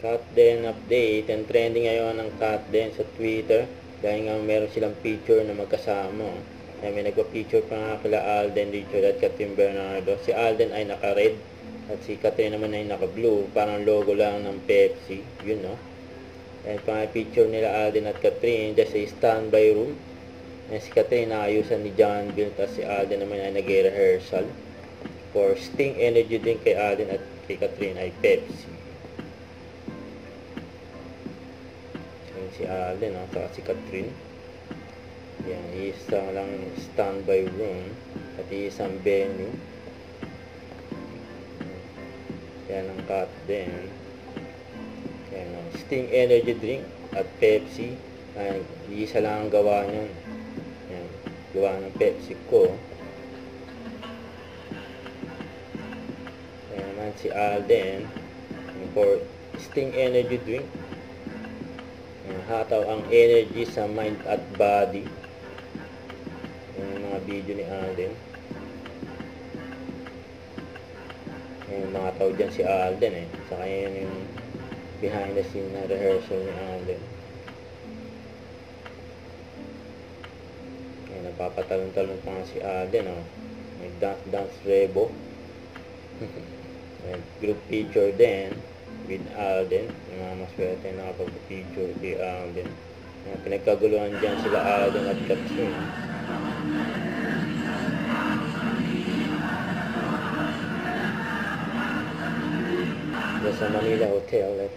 Katden update. And trending ngayon ng Katden sa Twitter. Dahil nga meron silang picture na magkasama. May nagpa-picture pa nga kila Alden Richard at Catherine Bernardo. Si Alden ay naka-red at si Catherine naman ay naka-blue. Parang logo lang ng Pepsi. Yun, no? And pang picture nila Alden at Catherine just sa standby room. And si Catherine naayusan ni John Bill at si Alden naman ay nag-rehearsal. For Sting Energy din kay Alden at kay Catherine ay Pepsi. Yan si Alden, no? Saka si Catherine. Yan, isang lang standby room at isang venue. Yan ang Katden. Yan, Sting Energy Drink at Pepsi. Ay, isa lang ang gawa niyan. Yan, gawa ng Pepsi ko. Yan naman si Alden for Sting Energy Drink. Yan, hataw ang energy sa mind at body. Yan yung mga video ni Alden. Yan, mga tao dyan si Alden eh. Saka yan yung behind the scene na rehearsal ni Alden. Yan, napapatalon-talon pa nga si Alden, oh. May dance rebo. Group picture din with Alden. Yung mga maswerte na nakapag-picture kay Alden. Yan, pinagkaguluhan dyan sila Alden at Catherine. Sa Manila Hotel.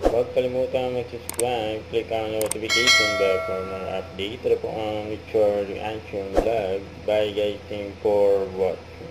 Huwag kalimutan mag-subscribe, click ang notification bell for more update. Ito po ang Richard Reaction Vlog. Bye guys, thank you for watching.